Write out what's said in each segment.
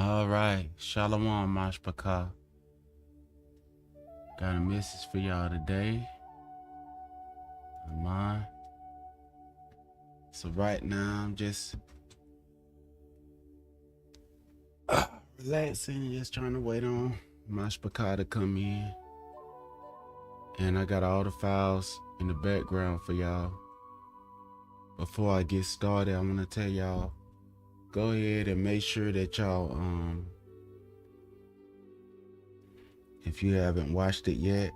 All right, Shalom, Mashpaka. Got a message for y'all today. Mine. So right now I'm just relaxing, just trying to wait on Mashpaka to come in. And I got all the files in the background for y'all. Before I get started, I want to tell y'all, go ahead and make sure that y'all, if you haven't watched it yet,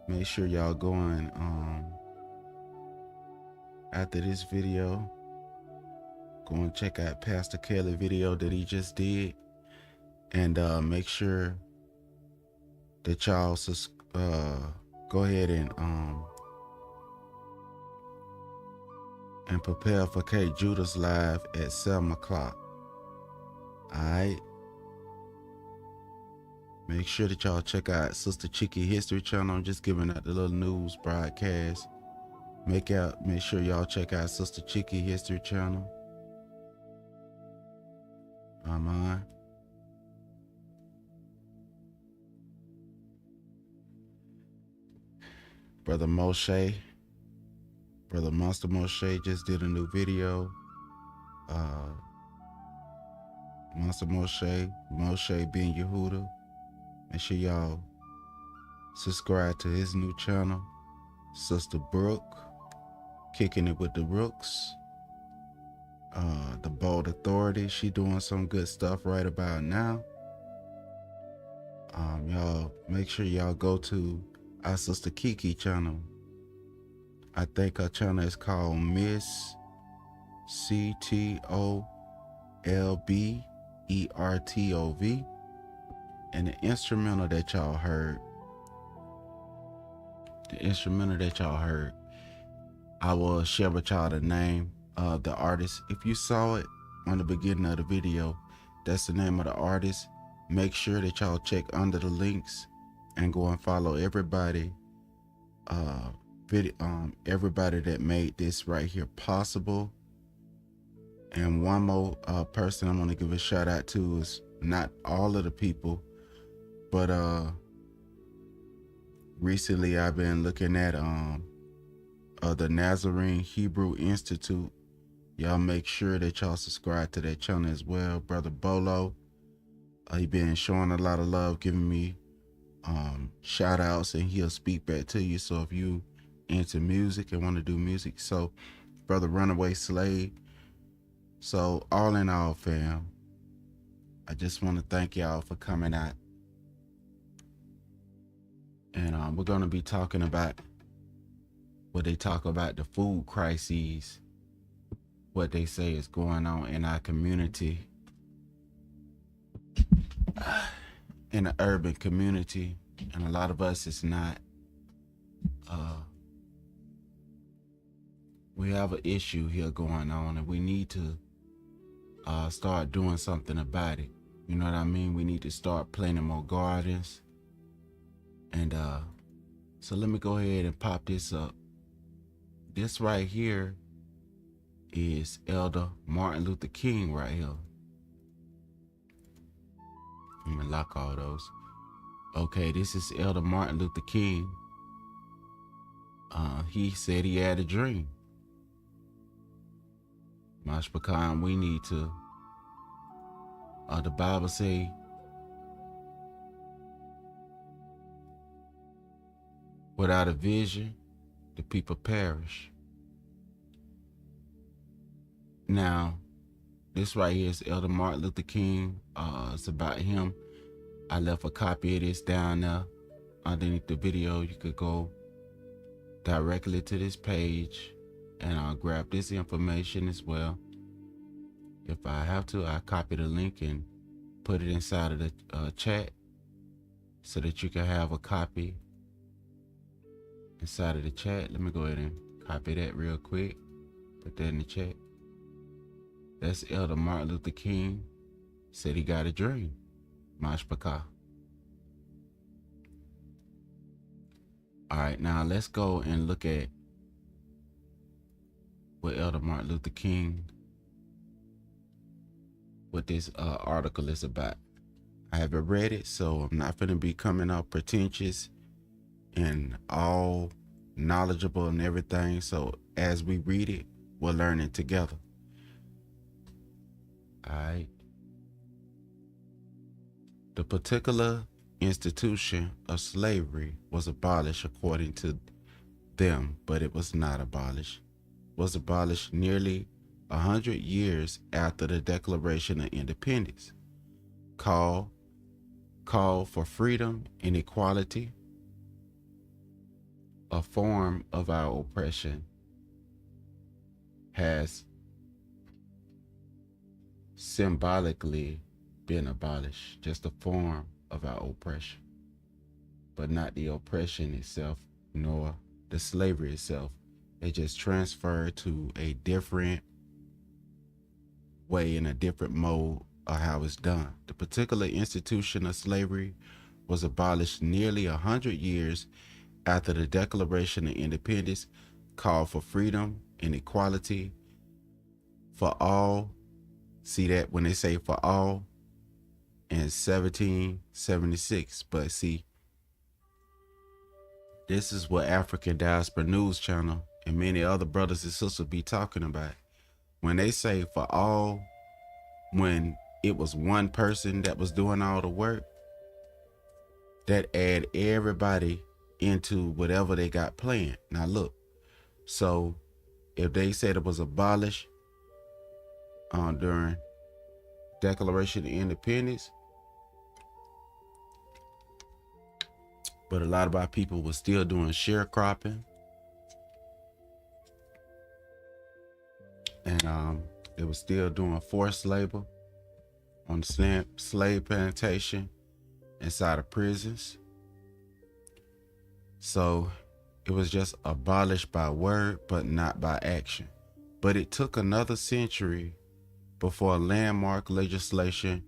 make sure y'all go and, after this video, go and check out Pastor Kelly video that he just did, and make sure that y'all go ahead and prepare for K Judah's live at 7 o'clock. Alright, make sure that y'all check out Sister Chicky History Channel. I'm just giving out the little news broadcast. Make sure y'all check out Sister Chicky History Channel. Mine. Brother Monster Moshe just did a new video. Monster Moshe Ben Yehuda. Make sure y'all subscribe to his new channel. Sister Brooke, Kicking It with the Brooks. The Bold Authority, she doing some good stuff right about now. Y'all make sure y'all go to our Sister Kiki channel. I think her channel is called Miss CTOLBERTOV. And the instrumental that y'all heard, I will share with y'all the name of the artist. If you saw it on the beginning of the video, that's the name of the artist. Make sure that y'all check under the links and go and follow everybody everybody that made this right here possible. And one more person I want to give a shout out to is not all of the people, but recently I've been looking at the Nazarene Hebrew Institute. Y'all make sure that y'all subscribe to that channel as well. Brother Bolo, he been showing a lot of love, giving me shout outs, and he'll speak back to you. So if you into music and want to do music, so Brother Runaway Slave. So all in all, fam, I just want to thank y'all for coming out. And we're going to be talking about what they talk about, the food crises, what they say is going on in our community, in the urban community, and a lot of us is not. We have an issue here going on, and we need to start doing something about it. You know what I mean? We need to start planting more gardens. And so let me go ahead and pop this up. This right here is Elder Martin Luther King right here. I'm gonna lock all those. Okay, this is Elder Martin Luther King. He said he had a dream. Mashpakan, we need to, the Bible say, without a vision, the people perish. Now, this right here is Elder Martin Luther King. It's about him. I left a copy of this down there underneath the video. You could go directly to this page, and I'll grab this information as well. If I have to, I'll copy the link and put it inside of the chat so that you can have a copy inside of the chat. Let me go ahead and copy that real quick. Put that in the chat. That's Elder Martin Luther King. Said he got a dream. Mashpaka. All right, now let's go and look at what Elder Martin Luther King what this article is about. I haven't read it, so I'm not going to be coming out pretentious and all knowledgeable and everything. So as we read it, we're learning together. All right. The particular institution of slavery was abolished according to them, but it was not abolished. It was abolished nearly 100 years after the Declaration of Independence. Call for freedom and equality, a form of our oppression, has symbolically been abolished, just a form of our oppression, but not the oppression itself, nor the slavery itself. It just transferred to a different way, in a different mode of how it's done. The particular institution of slavery was abolished nearly 100 years after the Declaration of Independence called for freedom and equality for all. See that when they say for all in 1776, but see, this is what African Diaspora News Channel and many other brothers and sisters be talking about. When they say for all, when it was one person that was doing all the work, that add everybody into whatever they got planned. Now look, so if they said it was abolished during Declaration of Independence, but a lot of our people were still doing sharecropping, and they were still doing forced labor on the slave plantation inside of prisons. So it was just abolished by word, but not by action. But it took another century before landmark legislation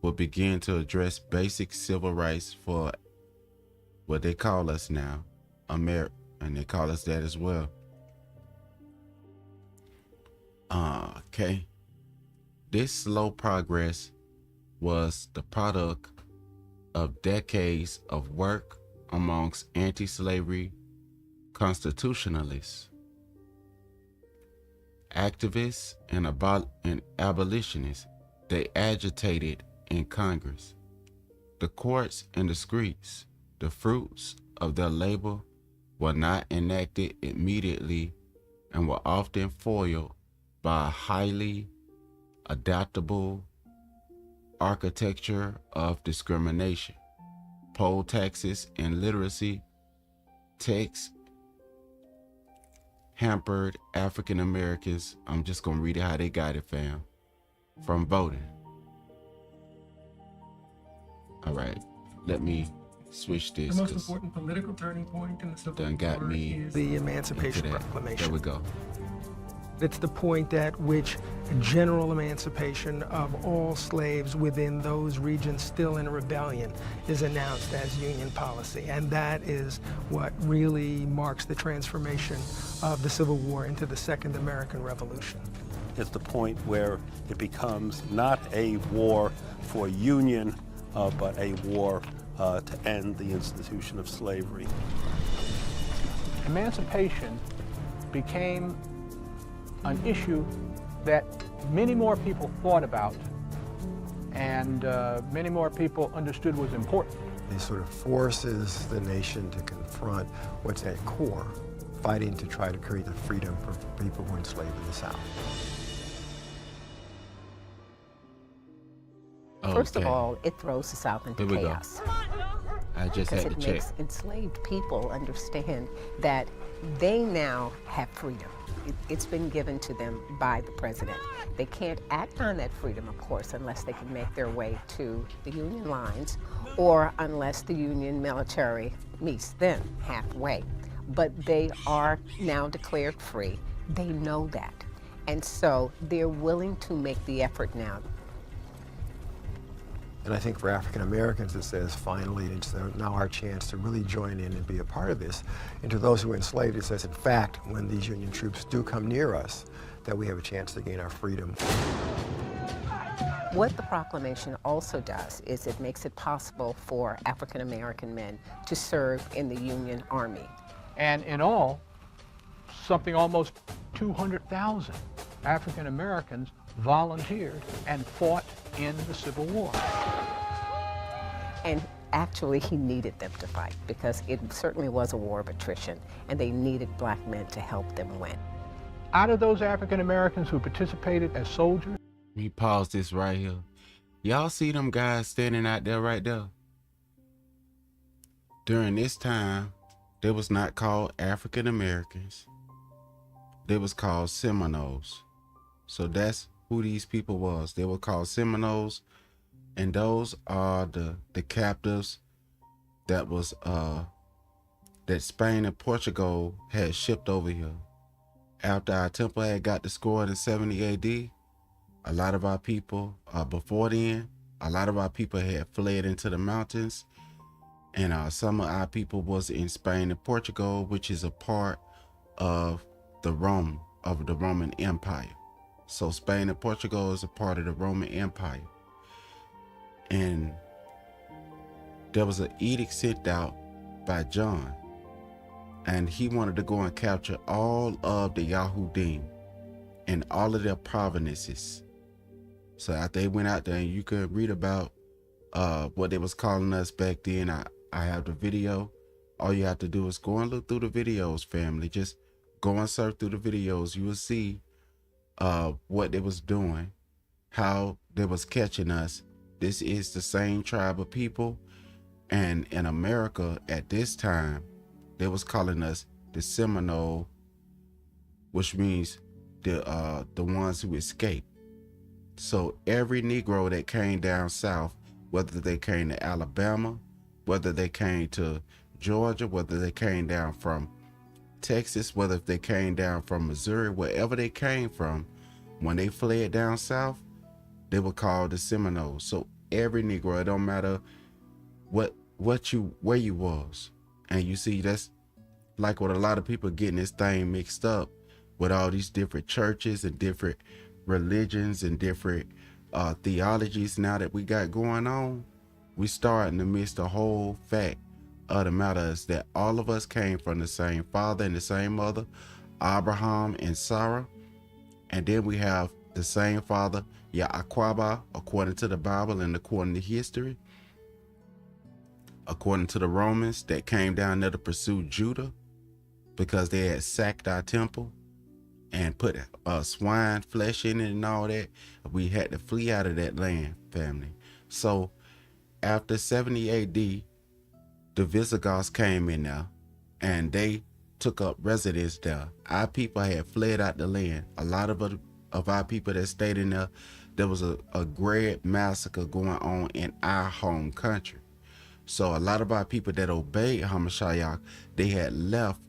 would begin to address basic civil rights for what they call us now, America, and they call us that as well. Okay. This slow progress was the product of decades of work amongst anti-slavery constitutionalists, activists, and abolitionists. They agitated in Congress, the courts, and the streets. The fruits of their labor were not enacted immediately and were often foiled by a highly adaptable architecture of discrimination. Poll taxes and literacy texts hampered African Americans. I'm just going to read it how they got it, fam, from voting. All right, let me switch this. The most important political turning point in the Civil War is the Emancipation Proclamation. There we go. It's the point at which general emancipation of all slaves within those regions still in rebellion is announced as Union policy. And that is what really marks the transformation of the Civil War into the Second American Revolution. It's the point where it becomes not a war for union, but a war to end the institution of slavery. Emancipation became an issue that many more people thought about and many more people understood was important. It sort of forces the nation to confront what's at core, fighting to try to create the freedom for people who were enslaved in the South. First of all, it throws the South into chaos. I just had to check. Because it makes enslaved people understand that they now have freedom. It's been given to them by the president. They can't act on that freedom, of course, unless they can make their way to the Union lines or unless the Union military meets them halfway. But they are now declared free. They know that. And so they're willing to make the effort now. And I think for African Americans, it says finally, it's now our chance to really join in and be a part of this. And to those who were enslaved, it says, in fact, when these Union troops do come near us, that we have a chance to gain our freedom. What the proclamation also does is it makes it possible for African American men to serve in the Union Army. And in all, something almost 200,000 African Americans volunteered and fought in the Civil War. And actually, he needed them to fight because it certainly was a war of attrition, and they needed black men to help them win. Out of those African Americans who participated as soldiers, We pause this right here. Y'all see them guys standing out there right there? During this time, they was not called African Americans. They was called Seminoles. So that's who these people was. They were called Seminoles, and those are the captives that was that Spain and Portugal had shipped over here. After our temple had got destroyed in 70 AD, a lot of our people, before then, a lot of our people had fled into the mountains, and some of our people was in Spain and Portugal, which is a part of the Roman Empire. So Spain and Portugal is a part of the Roman Empire. And there was an edict sent out by John, and he wanted to go and capture all of the Yahudim and all of their provinces. So after they went out there, and you could read about what they was calling us back then. I have the video. All you have to do is go and look through the videos, family. Just go and surf through the videos. You will see what they was doing, how they was catching us. This is the same tribe of people, and in America at this time, they was calling us the Seminole, which means the ones who escaped. So every Negro that came down south, whether they came to Alabama, whether they came to Georgia, whether they came down from Texas, whether they came down from Missouri, wherever they came from, when they fled down south, they were called the Seminoles. So every Negro, it don't matter where you was. And you see, that's like what a lot of people getting this thing mixed up with all these different churches and different religions and different theologies now that we got going on. We starting to miss the whole fact of the matter is that all of us came from the same father and the same mother, Abraham and Sarah. And then we have the same father, Ya'aquaba, according to the Bible and according to history. According to the Romans that came down there to pursue Judah because they had sacked our temple and put swine flesh in it and all that. We had to flee out of that land, family. So after 70 AD, the Visigoths came in there and they took up residence there. Our people had fled out the land. A lot of our people that stayed in there was a great massacre going on in our home country. So a lot of our people that obeyed Hamashiach, they had left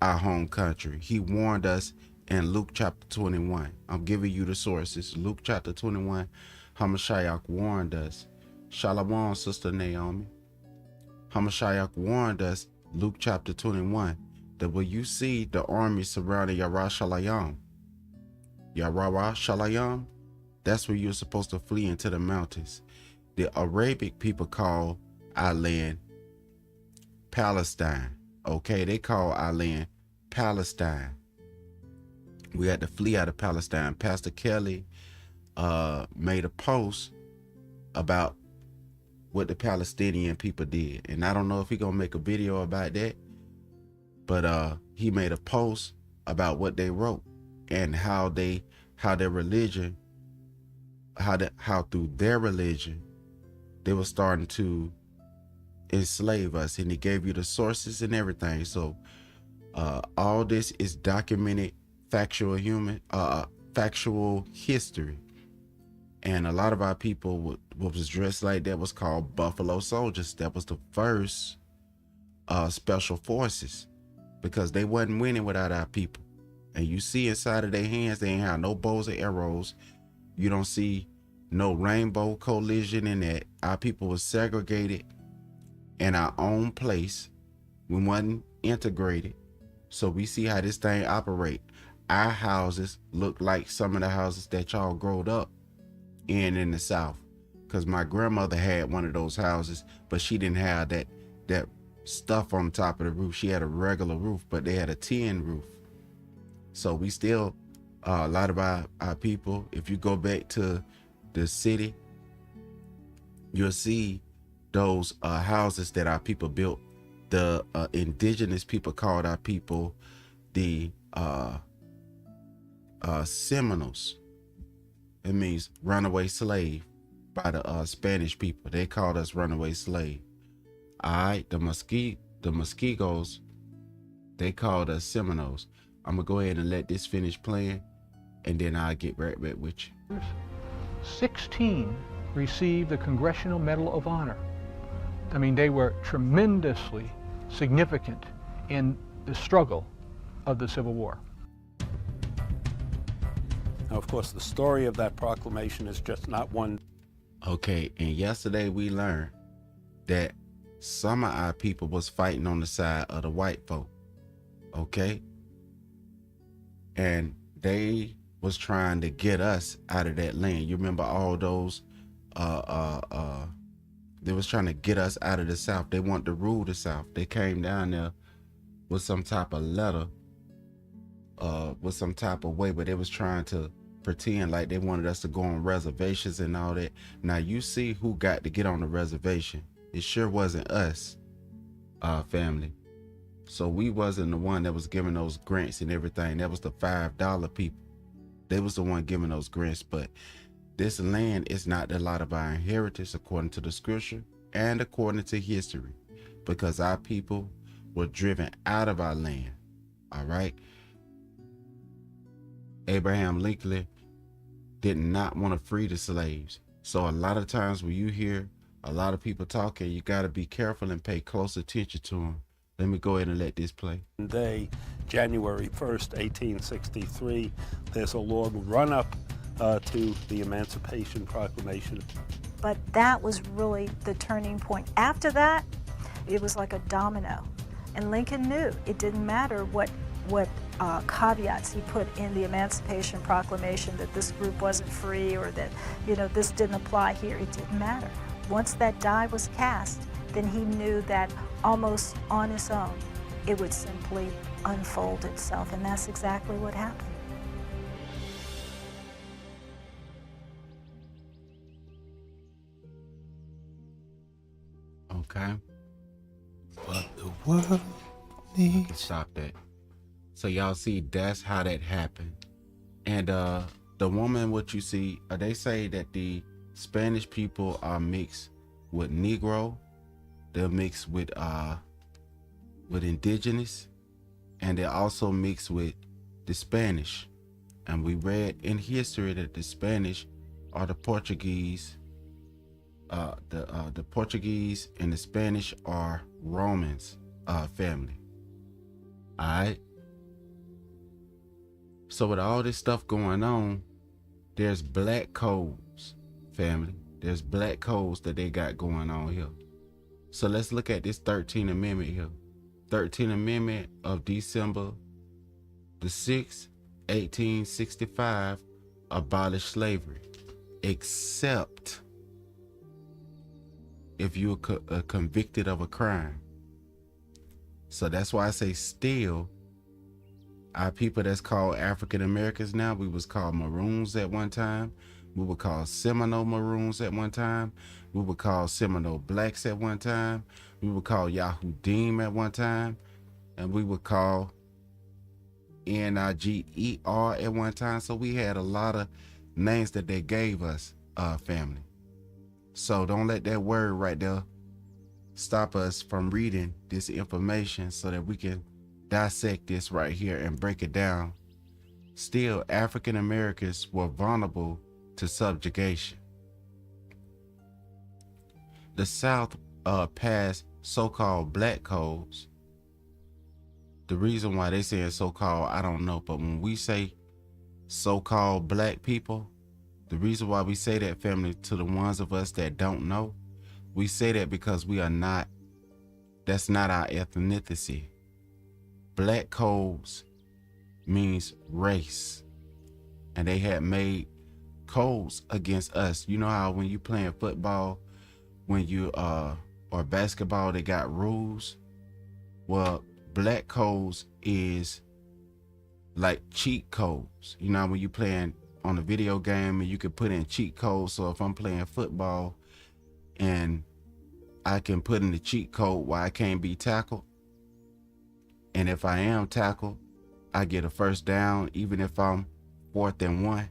our home country. He warned us in Luke chapter 21. I'm giving you the sources. Luke chapter 21, Hamashiach warned us. Shalom, Sister Naomi. Hamashiach warned us, Luke chapter 21, that when you see the army surrounding Yarashalayim, that's where you're supposed to flee into the mountains. The Arabic people call our land Palestine. Okay, they call our land Palestine. We had to flee out of Palestine. Pastor Kelly made a post about what the Palestinian people did, and I don't know if he gonna make a video about that, but he made a post about what they wrote and how their religion, how through their religion they were starting to enslave us, and he gave you the sources and everything. So all this is documented factual history. And a lot of our people was dressed like that was called Buffalo Soldiers. That was the first special forces, because they wasn't winning without our people. And you see inside of their hands, they ain't have no bows or arrows. You don't see no rainbow collision in that. Our people was segregated in our own place. We wasn't integrated. So we see how this thing operate. Our houses look like some of the houses that y'all growed up in the South, because my grandmother had one of those houses, but she didn't have that stuff on top of the roof. She had a regular roof, but they had a tin roof. So we still, a lot of our people, if you go back to the city, you'll see those houses that our people built. The indigenous people called our people the Seminoles. It means runaway slave by the Spanish people. They called us runaway slave. All right, the Muskegos, they called us Seminoles. I'm gonna go ahead and let this finish playing, and then I'll get right back with you. 16 received the Congressional Medal of Honor. I mean, they were tremendously significant in the struggle of the Civil War. Now, of course, the story of that proclamation is just not one. Okay, and yesterday we learned that some of our people was fighting on the side of the white folk, okay? And they was trying to get us out of that land. You remember all those, they was trying to get us out of the South. They want to rule the South. They came down there with some type of letter, with some type of way, but they was trying to pretend like they wanted us to go on reservations and all that. Now you see who got to get on the reservation. It sure wasn't us, family. So we wasn't the one that was giving those grants and everything. That was the $5 people. They was the one giving those grants. But this land is not the lot of our inheritance according to the scripture and according to history, because our people were driven out of our land. All right. Abraham Lincoln did not want to free the slaves. So a lot of times when you hear a lot of people talking, you got to be careful and pay close attention to them. Let me go ahead and let this play. Day, January 1st, 1863, there's a long run-up to the Emancipation Proclamation. But that was really the turning point. After that, it was like a domino. And Lincoln knew it didn't matter what caveats he put in the Emancipation Proclamation, that this group wasn't free or that, this didn't apply here. It didn't matter. Once that die was cast, then he knew that almost on his own, it would simply unfold itself, and that's exactly what happened. Okay. What the world needs. Stop that. So y'all see, that's how that happened. And the woman, what you see, they say that the Spanish people are mixed with Negro. They're mixed with indigenous, and they're also mixed with the Spanish. And we read in history that the Spanish are the Portuguese. The Portuguese and the Spanish are Romans family. All right. So with all this stuff going on, there's black codes, family. There's black codes that they got going on here. So let's look at this 13th Amendment here. 13th Amendment of December the 6th, 1865, abolished slavery, except if you were convicted of a crime. So that's why I say still, our people that's called African Americans now, we was called Maroons at one time. We were called Seminole Maroons at one time. We were called Seminole Blacks at one time. We were called Yahudim at one time. And we were called Niger at one time. So we had a lot of names that they gave us, family. So don't let that word right there stop us from reading this information so that we can dissect this right here and break it down. Still, African Americans were vulnerable to subjugation. The South passed so-called black codes. The reason why they say so-called, I don't know, but when we say so-called black people, the reason why we say that, family, to the ones of us that don't know, we say that because we are not, that's not our ethnicity. Black codes means race. And they had made codes against us. You know how when you playing football, when you or basketball, they got rules. Well, black codes is like cheat codes. You know, when you playing on a video game and you can put in cheat codes. So if I'm playing football and I can put in the cheat code why I can't be tackled, and if I am tackled, I get a first down, even if I'm 4th and 1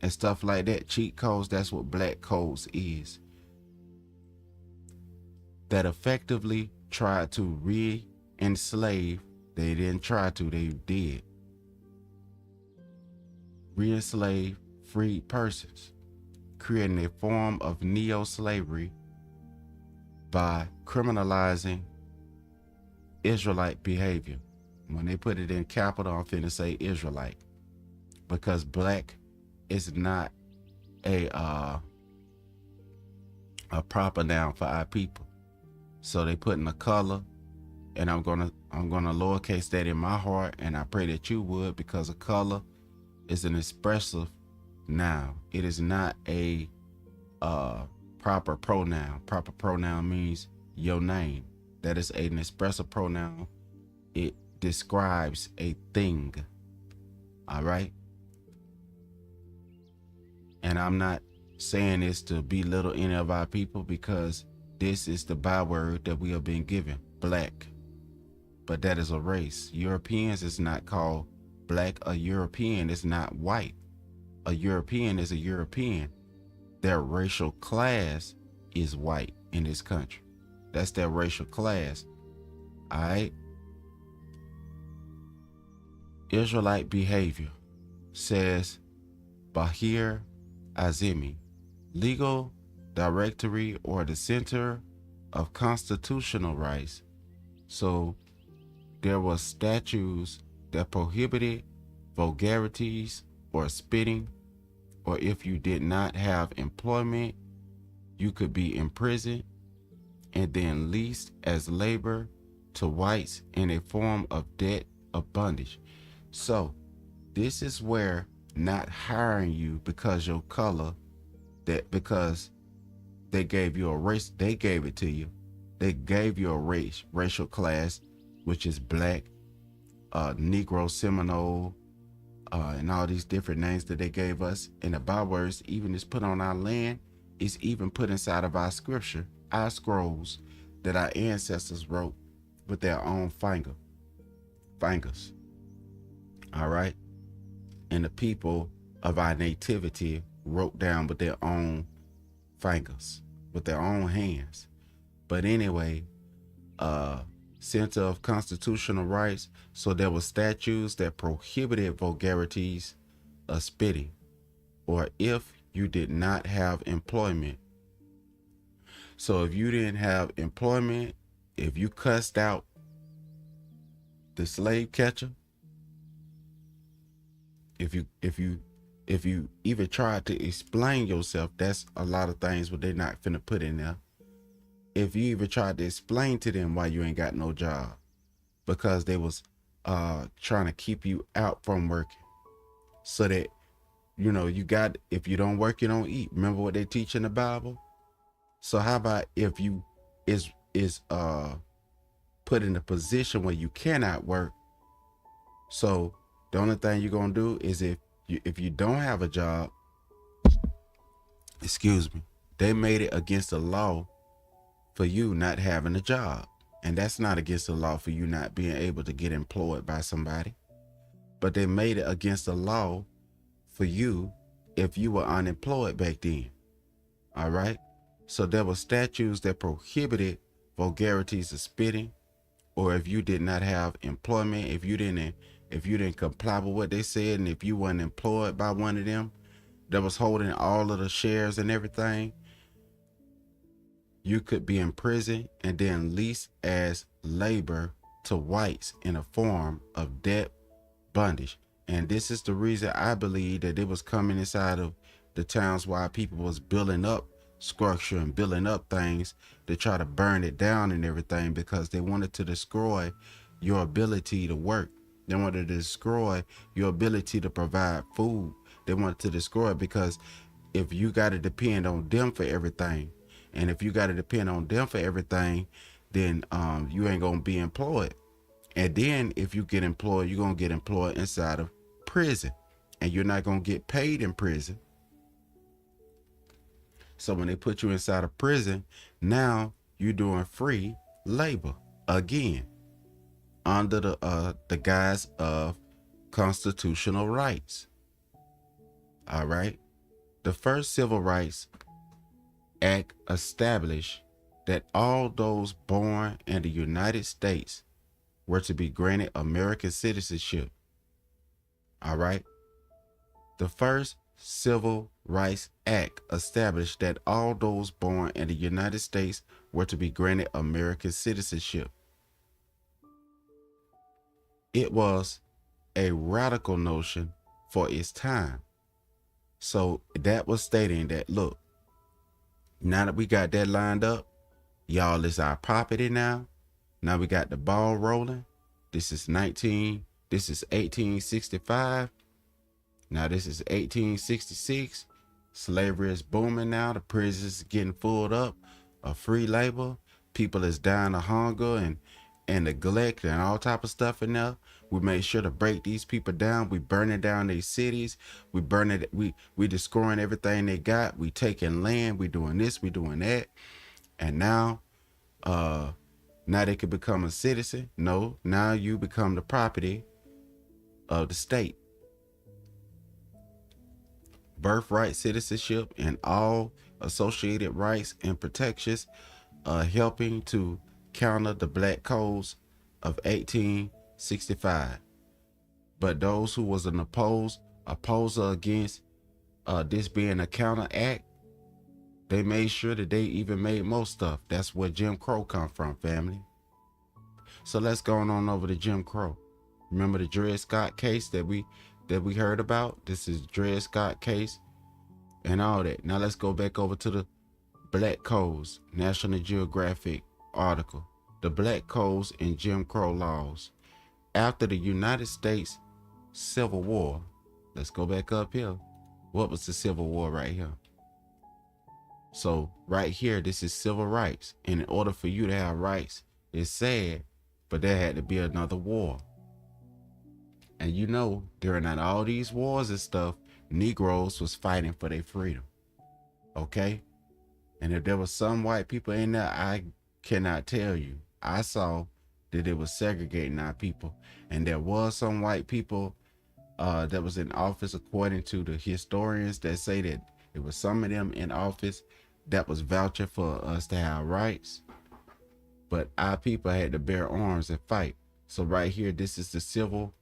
and stuff like that. Cheat codes, that's what black codes is. That effectively tried to re-enslave. They didn't try to, they did. Re-enslave freed persons, creating a form of neo-slavery by criminalizing Israelite behavior. When they put it in capital, I'm finna say Israelite, because black is not a proper noun for our people. So they put in a color, and I'm gonna lowercase that in my heart, and I pray that you would, because a color is an expressive noun. It is not a proper pronoun. Proper pronoun means your name. That is an expressive pronoun. It describes a thing. All right. And I'm not saying this to belittle any of our people, because this is the byword that we have been given, black. But that is a race. Europeans is not called black. A European is not white. A European is a European. Their racial class is white in this country. That's their racial class. All right. Israelite behavior, says Bahir Azimi, legal directory or the center of constitutional rights. So there were statutes that prohibited vulgarities or spitting, or if you did not have employment, you could be imprisoned and then leased as labor to whites in a form of debt of bondage. So this is where not hiring you because your color, that because they gave you a race, they gave it to you. They gave you a race, racial class, which is black, Negro, Seminole, and all these different names that they gave us. And the bywords even is put on our land, is even put inside of our scripture, our scrolls that our ancestors wrote with their own fingers. All right. And the people of our nativity wrote down with their own fingers, with their own hands. But anyway, Center of Constitutional Rights. So there were statutes that prohibited vulgarities of spitting, or if you did not have employment. So if you didn't have employment, if you cussed out the slave catcher, if you even tried to explain yourself, that's a lot of things what they're not finna put in there. If you even tried to explain to them why you ain't got no job, because they was trying to keep you out from working, so that, you know, you got, if you don't work, you don't eat. Remember what they teach in the Bible? So how about if you is put in a position where you cannot work? So the only thing you're gonna do is if you don't have a job, excuse me, they made it against the law for you not having a job. And that's not against the law for you not being able to get employed by somebody. But they made it against the law for you if you were unemployed back then. All right. So there were statutes that prohibited vulgarities of spitting, or if you did not have employment, if you didn't comply with what they said, and if you weren't employed by one of them that was holding all of the shares and everything, you could be in prison and then leased as labor to whites in a form of debt bondage. And this is the reason I believe that it was coming inside of the towns where people was building up structure and building up things to try to burn it down and everything, because they wanted to destroy your ability to work. They wanted to destroy your ability to provide food. They wanted to destroy it, because if you got to depend on them for everything, and if you got to depend on them for everything, then you ain't gonna be employed. And then if you get employed, you're gonna get employed inside of prison, and you're not gonna get paid in prison. So when they put you inside of prison, now you're doing free labor again, under the guise of constitutional rights. All right. The first Civil Rights Act established that all those born in the United States were to be granted American citizenship. All right. The first Civil Rights Act established that all those born in the United States were to be granted American citizenship. It was a radical notion for its time. So that was stating that, look, now that we got that lined up, y'all is our property now. Now we got the ball rolling. This is 1865. Now this is 1866. Slavery is booming now. The prisons is getting filled up of free labor. People is dying of hunger and neglect and all type of stuff in there. We made sure to break these people down. We burning down their cities. We burning it. We destroying everything they got. We taking land. We doing this. We doing that. And now they could become a citizen. No, now you become the property of the state. Birthright citizenship and all associated rights and protections, helping to counter the black codes of 1865. But those who was an opposer against this being a counter act, they made sure that they even made more stuff. That's where Jim Crow come from, family. So let's go on over to Jim Crow. Remember the Dred Scott case that we heard about? This is Dred Scott case and all that. Now let's go back over to the Black Codes, National Geographic article. The Black Codes and Jim Crow laws. After the United States Civil War, let's go back up here. What was the Civil War right here? So right here, this is civil rights. And in order for you to have rights, it's sad, but there had to be another war. And you know, during all these wars and stuff, Negroes was fighting for their freedom. Okay? And if there was some white people in there, I cannot tell you. I saw that it was segregating our people. And there was some white people that was in office, according to the historians, that say that it was some of them in office that was vouching for us to have rights. But our people had to bear arms and fight. So right here, this is the Civil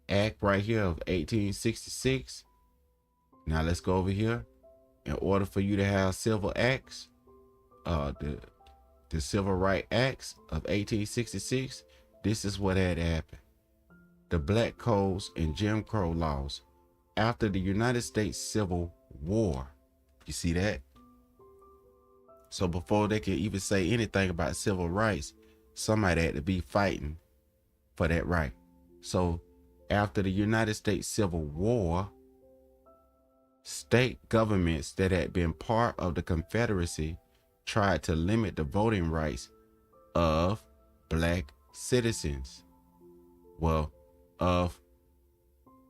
Act right here of 1866. Now let's go over here. In order for you to have civil acts, the Civil Rights Acts of 1866, this is what had happened. The Black Codes and Jim Crow laws. After the United States Civil War. You see that? So before they could even say anything about civil rights, somebody had to be fighting for that right. So after the United States Civil War, state governments that had been part of the Confederacy tried to limit the voting rights of black citizens. Well, of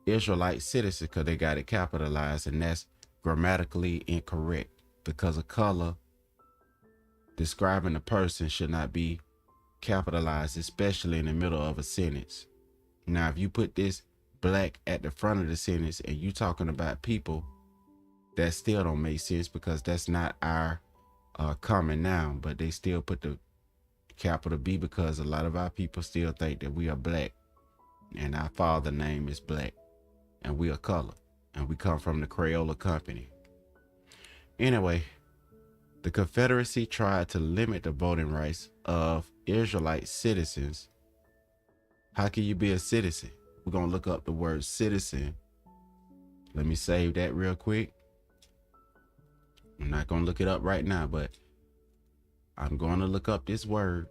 Israelite citizens, because they got it capitalized, and that's grammatically incorrect, because a color describing a person should not be capitalized, especially in the middle of a sentence. Now, if you put this black at the front of the sentence and you talking about people, that still don't make sense, because that's not our common noun, but they still put the capital B because a lot of our people still think that we are black and our father name is black and we are color and we come from the Crayola company. Anyway, the Confederacy tried to limit the voting rights of Israelite citizens. How can you be a citizen? We're going to look up the word citizen. Let me save that real quick. I'm not going to look it up right now, but I'm going to look up this word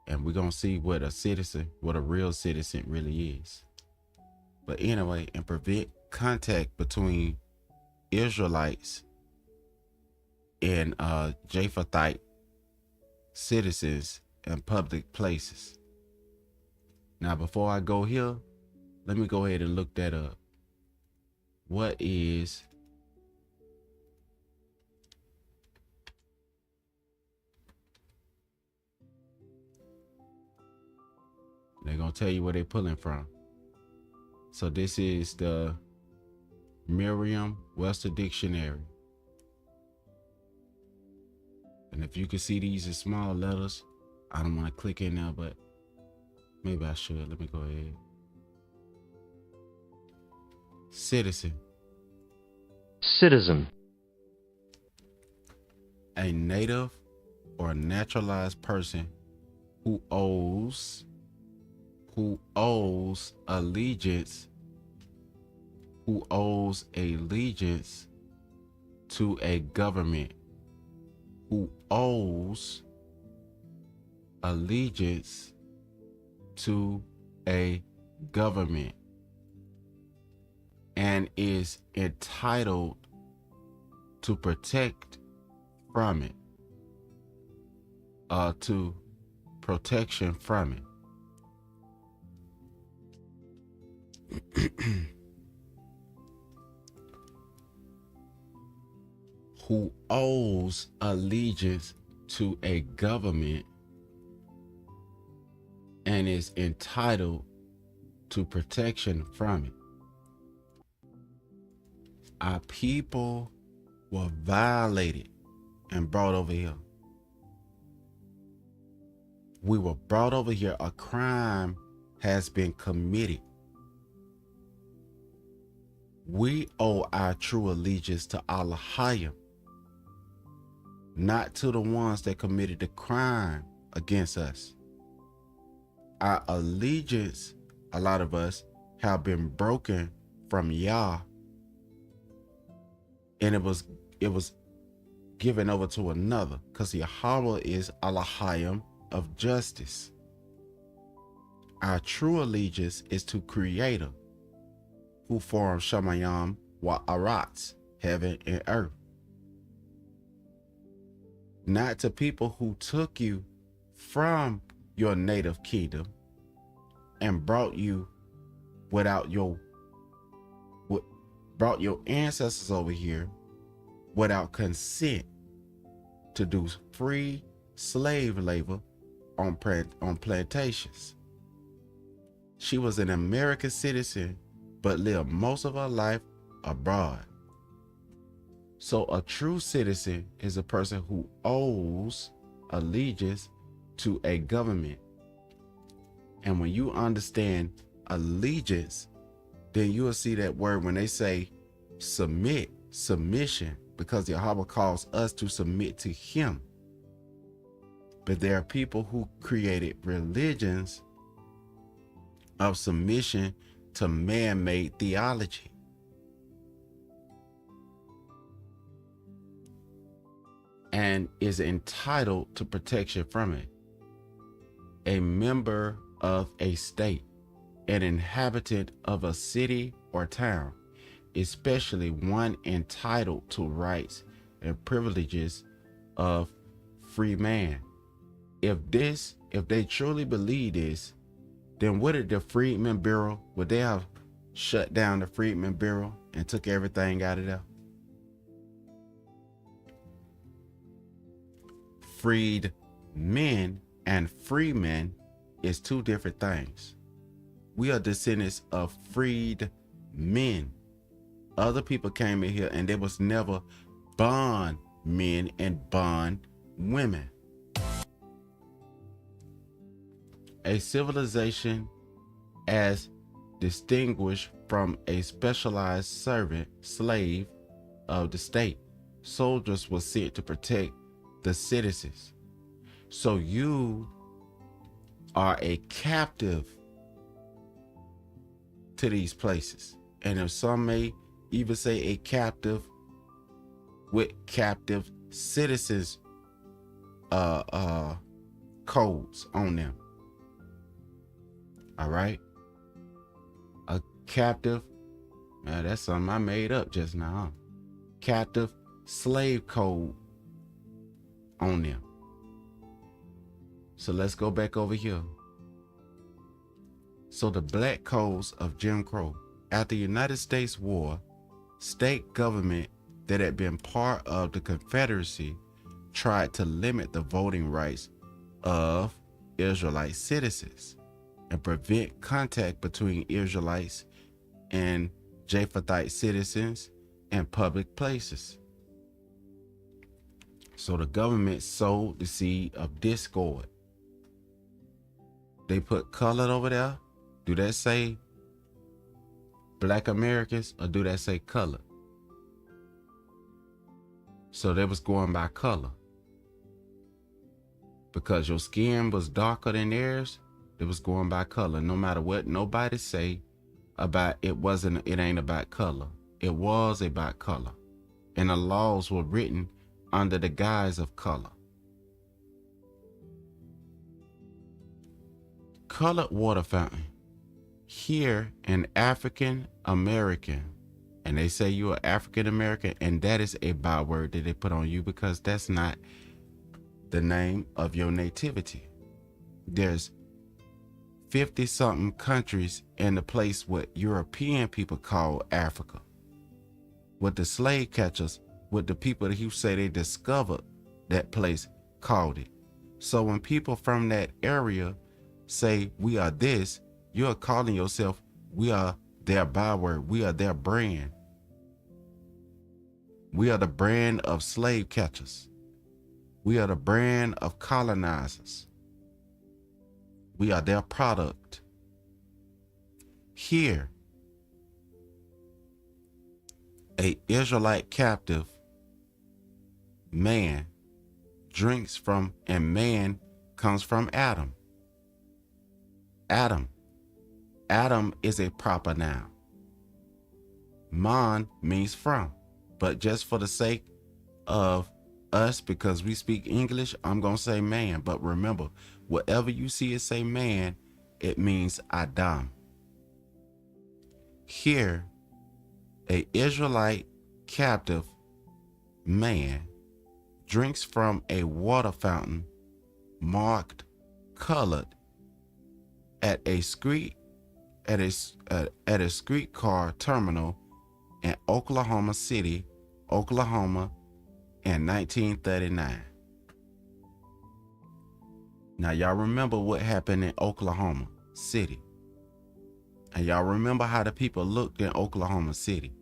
and we're going to see what a real citizen really is. But anyway, in contact between Israelites and Japhetite citizens in public places. Now, before I go here, let me go ahead and look that up. What is they're gonna tell you where they're pulling from. So this is the Merriam-Webster Dictionary. And if you can see these in small letters, I don't want to click in there, but maybe I should. Let me go ahead. Citizen. Citizen. A native or naturalized person who owes allegiance to a government, who owes allegiance to a government and is entitled to protect from it, to protection from it. Who owes allegiance to a government and is entitled to protection from it. Our people were violated and brought over here. We were brought over here. A crime has been committed. We owe our true allegiance to Allah Hayam, not to the ones that committed the crime against us. Our allegiance, a lot of us, have been broken from Yah, and it was given over to another, because Yahweh is Allah Hayam of justice. Our true allegiance is to Creator, who formed Shamayam wa Aratz, heaven and earth. Not to people who took you from your native kingdom and brought your ancestors over here without consent to do free slave labor on plantations. She was an American citizen but lived most of her life abroad. So a true citizen is a person who owes allegiance to a government. And when you understand allegiance, then you will see that word when they say submission, because Yahweh calls us to submit to Him. But there are people who created religions of submission to man-made theology. And is entitled to protection from it. A member of a state, an inhabitant of a city or town, especially one entitled to rights and privileges of free man. If they truly believe this, then what did the Freedmen Bureau, would they have shut down the Freedmen Bureau and took everything out of there? Freed men and free men is two different things. We are descendants of freed men. Other people came in here and there was never bond men and bond women. A civilization as distinguished from a specialized servant, slave of the state. Soldiers were sent to protect the citizens. So you are a captive to these places. And if some may even say a captive with captive citizens codes on them. All right. A captive Now, that's something I made up just now. Captive slave code on them. So let's go back over here. So the black codes of Jim Crow. After the United States War, state government that had been part of the Confederacy tried to limit the voting rights of Israelite citizens and prevent contact between Israelites and Japhethite citizens in public places. So the government sowed the seed of discord. They put color over there. Do that say Black Americans or do that say color? So they was going by color. Because your skin was darker than theirs, it was going by color. No matter what nobody say about it ain't about color. It was about color. And the laws were written under the guise of color. Colored water fountain. Here, an African American, and they say you are African American, and that is a byword that they put on you because that's not the name of your nativity. There's 50-something countries in the place what European people call Africa. What the slave catchers, what the people who say they discovered that place called it. So when people from that area say we are this, you're calling yourself, we are their byword, we are their brand. We are the brand of slave catchers. We are the brand of colonizers. We are their product. Here, a Israelite captive man drinks from, and man comes from Adam. Adam is a proper noun. Man means from, but just for the sake of us, because we speak English, I'm going to say man. But remember, whatever you see it say man, it means Adam. Here, a Israelite captive man drinks from a water fountain marked colored at a streetcar terminal in Oklahoma City, Oklahoma in 1939. Now y'all remember what happened in Oklahoma City. And y'all remember how the people looked in Oklahoma City.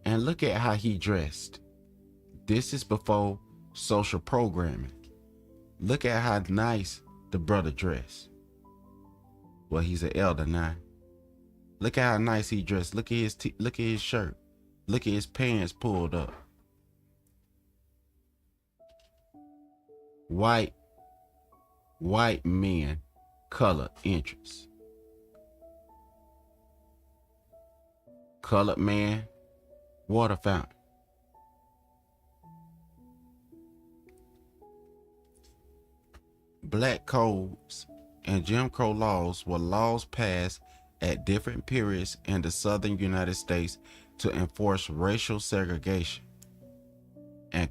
And look at how he dressed. This is before social programming. Look at how nice the brother dressed. Well, he's an elder now. Look at how nice he dressed. Look at his shirt. Look at his pants pulled up. White men, colored interests. Colored man, water fountain. Black codes and Jim Crow laws were laws passed at different periods in the southern United States to enforce racial segregation and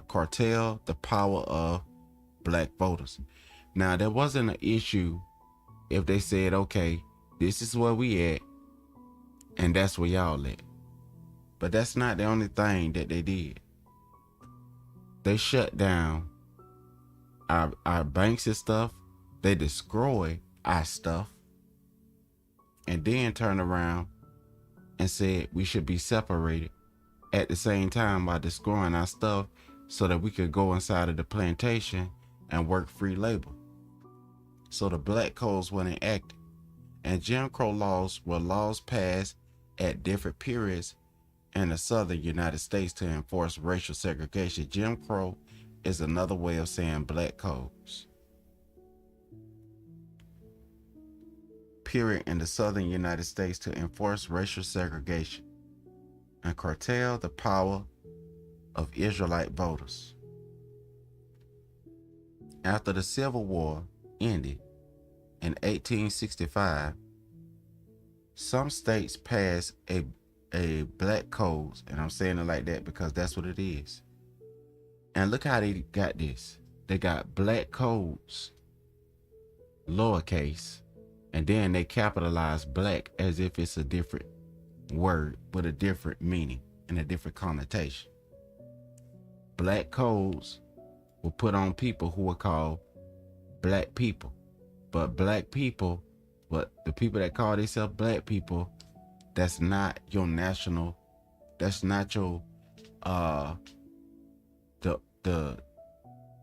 curtail the power of black voters. Now, there wasn't an issue if they said, okay, this is where we at, and that's where y'all at. But that's not the only thing that they did. They shut down our banks and stuff. They destroy our stuff. And then turn around and said we should be separated at the same time while destroying our stuff so that we could go inside of the plantation and work free labor. So the black codes were enacted. And Jim Crow laws were laws passed at different periods in the southern United States to enforce racial segregation. Jim Crow is another way of saying black codes. Period in the southern United States to enforce racial segregation and curtail the power of Israelite voters. After the Civil War ended in 1865, some states pass a black codes, and I'm saying it like that because that's what it is. And look how they got this. They got black codes, lowercase, and then they capitalize black as if it's a different word with a different meaning and a different connotation. Black codes were put on people who were called black people. But black people, but the people that call themselves black people, that's not your national, that's not your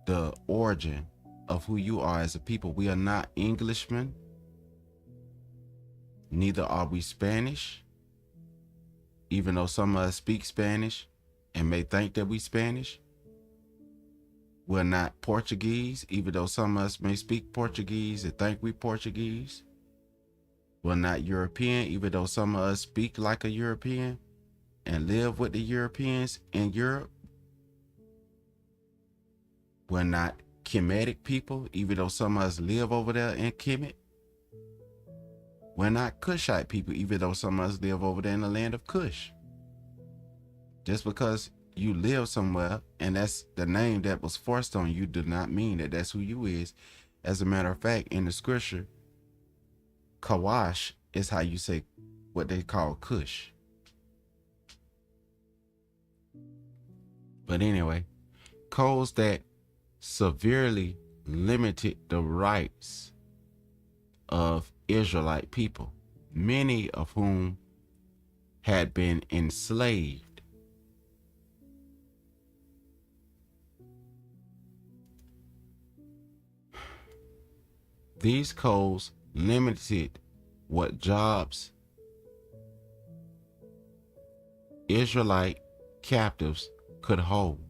the origin of who you are as a people. We are not Englishmen, neither are we Spanish, even though some of us speak Spanish and may think that we Spanish. We're not Portuguese, even though some of us may speak Portuguese and think we Portuguese. We're not European, even though some of us speak like a European and live with the Europeans in Europe. We're not Kemetic people, even though some of us live over there in Kemet. We're not Kushite people, even though some of us live over there in the land of Kush. Just because you live somewhere and that's the name that was forced on you does not mean that that's who you is. As a matter of fact, in the scripture, Kawash is how you say what they call Kush. But anyway, codes that severely limited the rights of Israelite people, many of whom had been enslaved. These codes limited what jobs Israelite captives could hold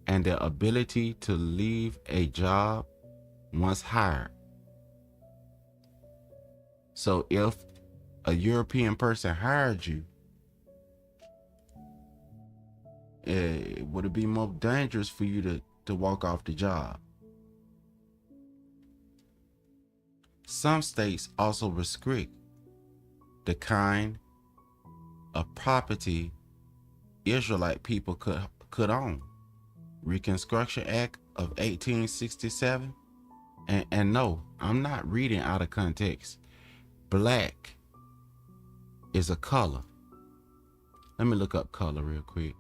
and their ability to leave a job once hired. So if a European person hired you, would it be more dangerous for you to walk off the job? Some states also restrict the kind of property Israelite people could own. Reconstruction Act of 1867. And no, I'm not reading out of context. Black is a color. Let me look up color real quick.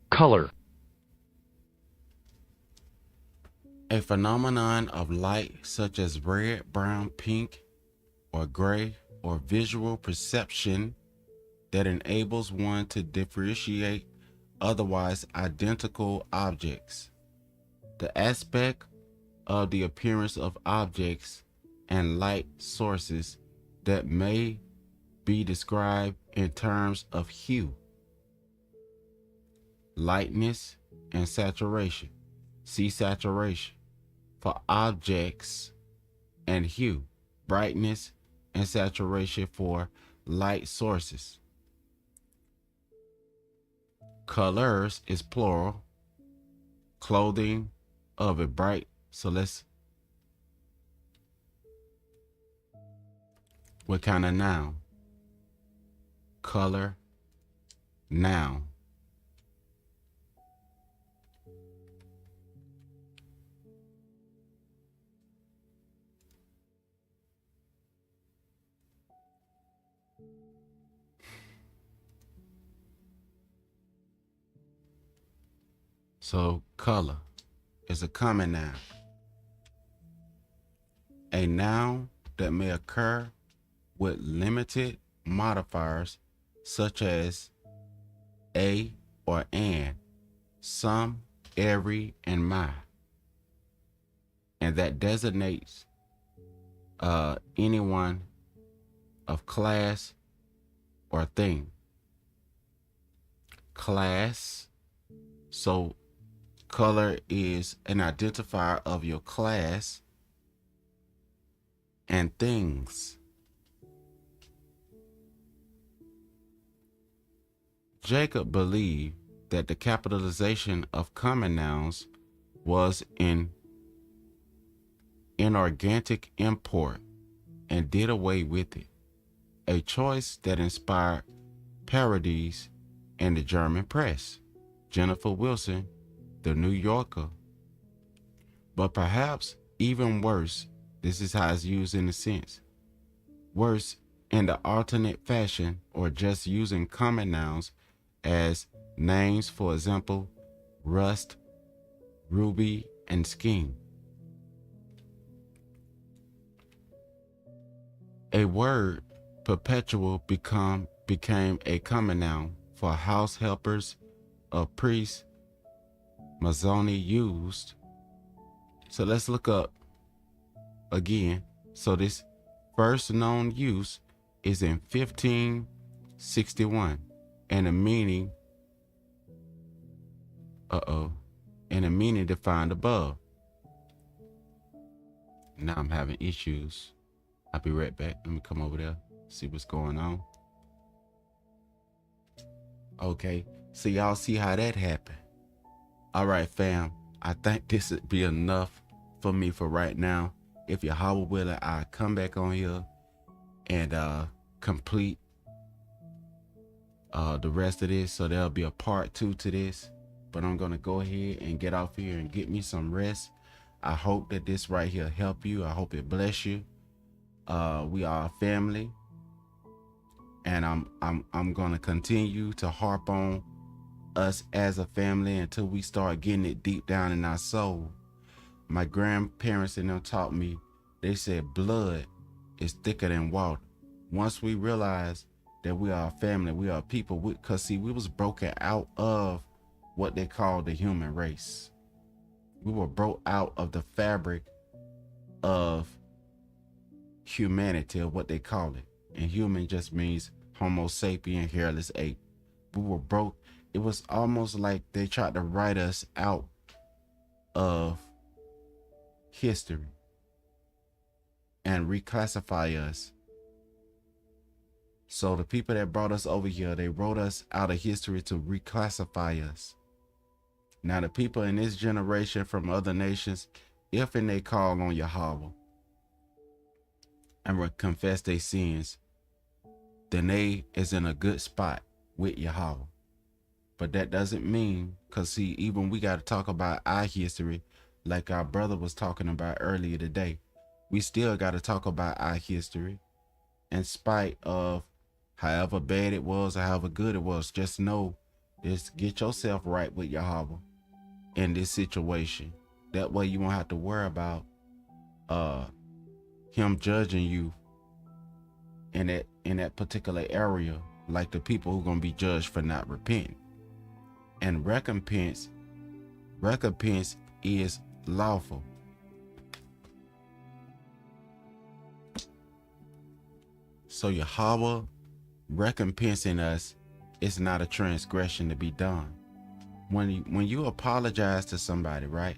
Color. A phenomenon of light such as red, brown, pink, or gray, or visual perception that enables one to differentiate otherwise identical objects. The aspect of the appearance of objects and light sources that may be described in terms of hue, lightness, and saturation. See saturation for objects, and hue, brightness, and saturation for light sources. Colors is plural. Clothing of a bright, so let's, what kind of noun? Color, noun. So color is a common noun. A noun that may occur with limited modifiers such as a or an, some, every, and my. And that designates anyone of class or thing. Class, so Color is an identifier of your class and things. Jacob believed that the capitalization of common nouns was an inorganic import and did away with it, a choice that inspired parodies in the German press. Jennifer Wilson, The New Yorker. But perhaps even worse, this is how it's used in a sense, worse in the alternate fashion, or just using common nouns as names, for example, Rust, Ruby, and Scheme. A word, perpetual, became a common noun for house helpers, a priest, Mazzoni used. So let's look up again. So this first known use is in 1561, and the meaning, defined above. Now I'm having issues. I'll be right back. Let me come over there, see what's going on. Okay, so y'all see how that happened. All right, fam. I think this would be enough for me for right now. If you're Howard Willie, I'll come back on here and complete the rest of this. So there'll be a part 2 to this. But I'm going to go ahead and get off here and get me some rest. I hope that this right here help you. I hope it bless you. We are a family. And I'm going to continue to harp on us as a family until we start getting it deep down in our soul. My grandparents and them taught me, they said blood is thicker than water. Once we realize that we are a family, we are people, because see, we was broken out of what they call the human race. We were broke out of the fabric of humanity, or what they call it. And human just means Homo sapien, hairless ape. We were broke. It was almost like they tried to write us out of history and reclassify us. So the people that brought us over here, they wrote us out of history to reclassify us. Now the people in this generation from other nations, if and they call on Yahweh and confess their sins, then they is in a good spot with Yahweh. But that doesn't mean, because see, even we got to talk about our history, like our brother was talking about earlier today. We still got to talk about our history, in spite of however bad it was or however good it was. Just know, just get yourself right with Yahweh in this situation. That way you won't have to worry about him judging you in that particular area, like the people who are going to be judged for not repenting. And recompense is lawful. So Yahweh recompensing us is not a transgression to be done. When you apologize to somebody, right?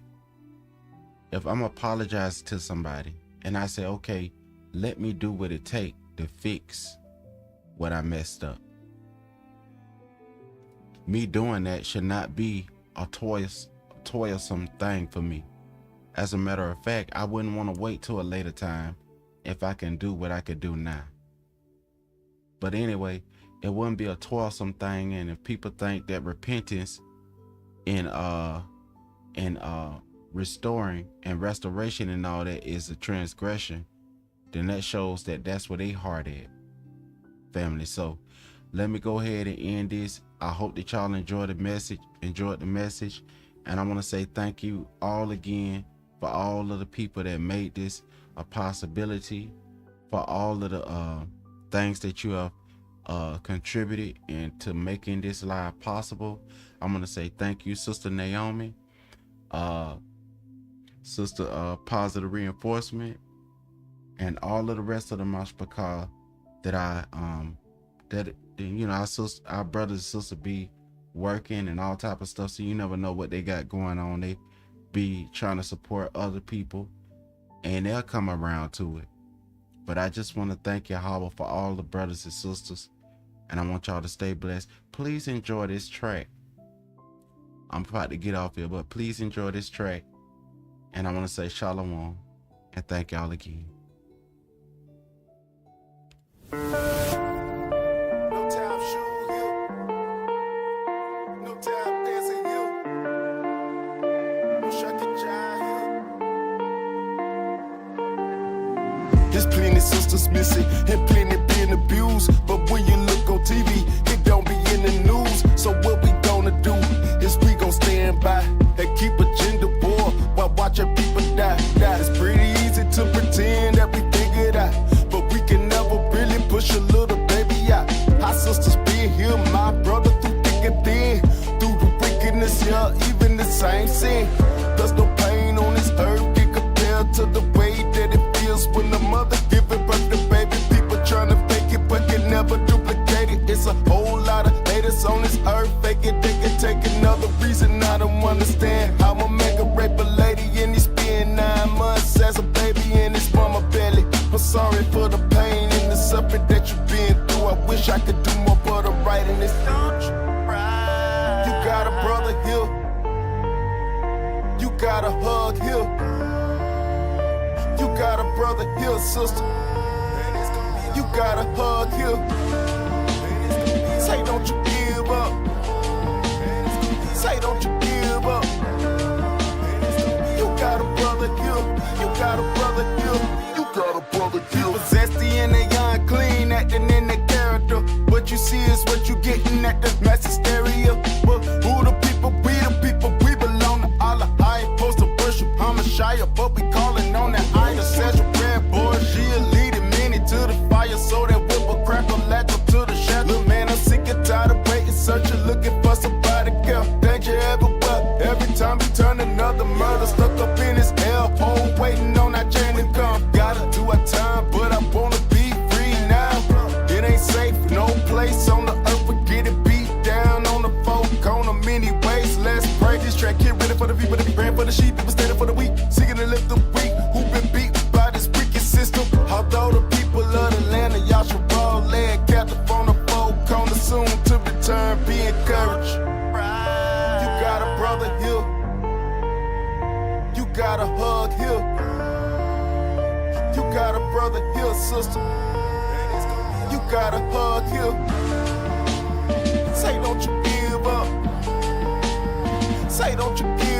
If I'm apologizing to somebody and I say, okay, let me do what it takes to fix what I messed up. Me doing that should not be a toilsome thing for me. As a matter of fact, I wouldn't want to wait till a later time if I can do what I could do now. But anyway, it wouldn't be a toilsome thing, and if people think that repentance and restoring and restoration and all that is a transgression, then that shows that that's where they heart at, family. So let me go ahead and end this. I hope that y'all enjoyed the message, and I want to say thank you all again for all of the people that made this a possibility, for all of the things that you have contributed into making this live possible. I'm going to say thank you, Sister Naomi, Sister Positive Reinforcement, and all of the rest of the Mashpaka that our brothers and sisters be working and all type of stuff, so you never know what they got going on. They be trying to support other people, and they'll come around to it. But I just want to thank Yahweh for all the brothers and sisters, and I want y'all to stay blessed. Please enjoy this track. I'm about to get off here, but please enjoy this track. And I want to say shalom and thank y'all again. No time shoe here. No time dancing here. No shucking jive here. There's plenty sisters missing and plenty being abused. But when you look on TV, it don't be in the news. So what we gonna do is we gon' stand by and keep a gender war while watching people die. It's pretty easy to pretend that we figured out, but we can never really push a little baby out. Our sisters been here, my brother, through thick and thin, through the wickedness, yeah, even the same sin. There's no pain on this earth can compare to the way that it feels when the mother giving birth to baby. People trying to fake it but can never duplicate it. It's a whole lot of haters on this earth, fake it, they can take another reason. I don't understand how a mega rape a lady and he spend 9 months as a baby in his mama belly. I'm sorry for the pain and the suffering that you've been through. I wish I could do more for the right in this. Don't you cry. You got a brother here. You got a hug here. You got a brother here, sister. You got a hug here. Say don't you give up. Say don't you give up. You got a brother here. You got a brother here. You got a brother here. Possessed in the unclean, acting in the character. What you see is what you getting at the mass hysteria. But who the people? We belong to Allah. I ain't supposed to worship Hamashiach, but we calling on that idol. Central prayer boy, she leading many to the fire, so that whip a crack a latch up to the shadow. Look, man, I'm sick and tired of waiting, searching, looking for somebody, girl. Danger everywhere. Every time we turn another murder, stuck up in his hellhole, waiting on that chain to come. Gotta do our time, but I wanna be free now. It ain't safe, no place on the earth for getting beat down on the folk corner. Many ways, let's pray. This track here ready for the people that be praying for the sheep, people standing for the weak, seeking to lift the weak, who been beat by this wicked system. Although the people of the land of Yasharal lay captive on the folk corner, soon to return, be encouraged. You got a brother here. You got a hug here. You got a brother here, sister. You got a hug here. Say don't you give up. Say don't you give up.